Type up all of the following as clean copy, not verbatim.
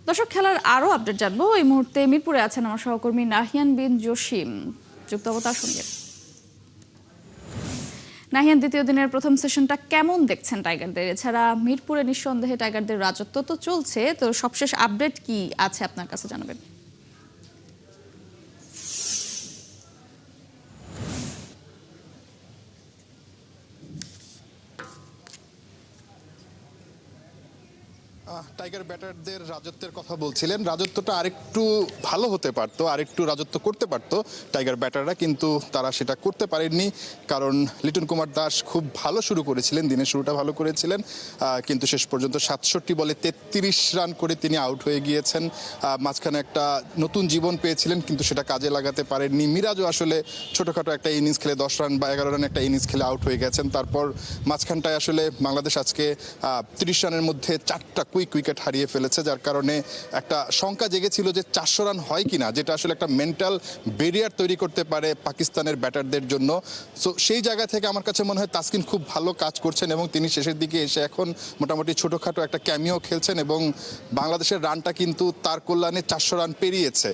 দর্শক, খেলার আরো আপডেট জানবো। এই মুহূর্তে মিরপুরে আছেন আমার সহকর্মী নাহিয়ান বিন জসিম, যুক্ত হবো তার সঙ্গে। নাহিয়ান, দ্বিতীয় দিনের প্রথম সেশনটা কেমন দেখছেন টাইগারদের? এছাড়া মিরপুরে নিঃসন্দেহে টাইগারদের রাজত্ব তো চলছে, তো সবশেষ আপডেট কি আছে আপনার কাছে জানাবেন। টাইগার ব্যাটারদের রাজত্বের কথা বলছিলেন। রাজত্বটা আরেকটু ভালো হতে পারতো, আরেকটু রাজত্ব করতে পারতো টাইগার ব্যাটাররা, কিন্তু তারা সেটা করতে পারেননি। কারণ লিটন কুমার দাস খুব ভালো শুরু করেছিলেন, দিনের শুরুটা ভালো করেছিলেন, কিন্তু শেষ পর্যন্ত 67 বলে 33 রান করে তিনি আউট হয়ে গিয়েছেন। মাঝখানে একটা নতুন জীবন পেয়েছিলেন, কিন্তু সেটা কাজে লাগাতে পারেননি। মিরাজও আসলে ছোটোখাটো একটা ইনিংস খেলে 10 রান বা 11 রান একটা ইনিংস খেলে আউট হয়ে গেছেন। তারপর মাঝখানটায় আসলে বাংলাদেশ আজকে 30 রানের মধ্যে 4টা কুইক উইকেট হারিয়ে ফেলেছে, যার কারণে একটা শঙ্কা জেগেছিল যে 400 রান হয় কিনা, যেটা আসলে একটা মেন্টাল ব্যারিয়ার তৈরি করতে পারে পাকিস্তানের ব্যাটারদের জন্য। সো সেই জায়গা থেকে আমার কাছে মনে হয় তাসকিন খুব ভালো কাজ করছেন এবং তিনি শেষের দিকে এসে এখন মোটামুটি ছোটোখাটো একটা ক্যামিও খেলছেন এবং বাংলাদেশের রানটা কিন্তু তার কল্যাণে 400 রান পেরিয়েছে।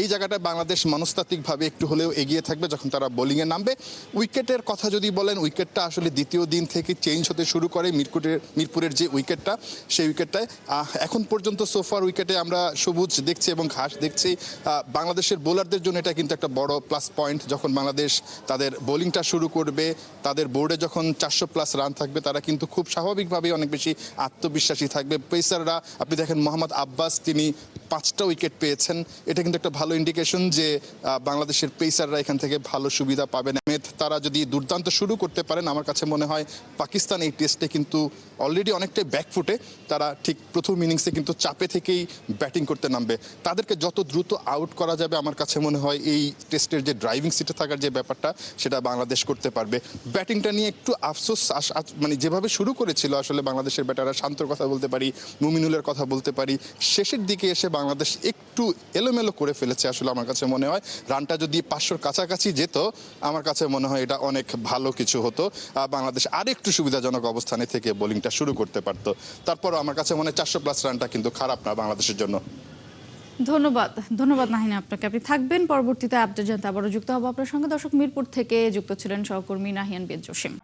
এই জায়গাটায় বাংলাদেশ মনস্তাত্ত্বিকভাবে একটু হলেও এগিয়ে থাকবে যখন তারা বোলিংয়ে নামবে। উইকেটের কথা যদি বলেন, উইকেটটা আসলে দ্বিতীয় দিন থেকে চেঞ্জ হতে শুরু করে। মিরপুরের যে উইকেটটা, সেই উইকেটটায় এখন পর্যন্ত সোফার উইকেটে আমরা সবুজ দেখছি এবং ঘাস দেখছি। বাংলাদেশের বোলারদের জন্য এটা কিন্তু একটা বড় প্লাস পয়েন্ট। যখন বাংলাদেশ তাদের বোলিংটা শুরু করবে, তাদের বোর্ডে যখন 400+ রান থাকবে, তারা কিন্তু খুব স্বাভাবিকভাবেই অনেক বেশি আত্মবিশ্বাসী থাকবে। পেসাররা আপনি দেখেন, মোহাম্মদ আব্বাস তিনি 5টা উইকেট পেয়েছেন। এটা কিন্তু একটা ভালো ইন্ডিকেশন যে বাংলাদেশের পেসাররা এখান থেকে ভালো সুবিধা পাবেন। তারা যদি দুর্দান্ত শুরু করতে পারেন, আমার কাছে মনে হয় পাকিস্তান এই টেস্টে কিন্তু অলরেডি অনেকটাই ব্যাকফুটে। তারা ঠিক প্রথম ইনিংসে কিন্তু চাপে থেকেই ব্যাটিং করতে নামবে। তাদেরকে যত দ্রুত আউট করা যাবে, আমার কাছে মনে হয় এই টেস্টের যে ড্রাইভিং সিটে থাকার যে ব্যাপারটা, সেটা বাংলাদেশ করতে পারবে। ব্যাটিংটা নিয়ে একটু আফসোস, মানে যেভাবে শুরু করেছিল আসলে বাংলাদেশের ব্যাটাররা, শান্তর কথা বলতে পারি, মুমিনুলের কথা বলতে পারি, শেষের দিকে এসে বাংলাদেশ একটু এলোমেলো করে ফেলেছে। আসলে আমার কাছে মনে হয় রানটা যদি 500-র কাছাকাছি যেত, আমার কাছে মনে হয় এটা অনেক ভালো কিছু হতো। বাংলাদেশ আরেকটু সুবিধাজনক অবস্থানে থেকে বোলিংটা শুরু করতে পারতো। তারপরও আমার কাছে মনে হয় 400+ রানটা কিন্তু খারাপ না বাংলাদেশের জন্য। ধন্যবাদ নাহিনা আপনাকে। আপনি থাকবেন, পরবর্তীতে আপডেট জানতে আবারও যুক্ত হবো আপনার সঙ্গে। দর্শক, মিরপুর থেকে যুক্ত ছিলেন সহকর্মী নাহিয়ান বিন জসিম।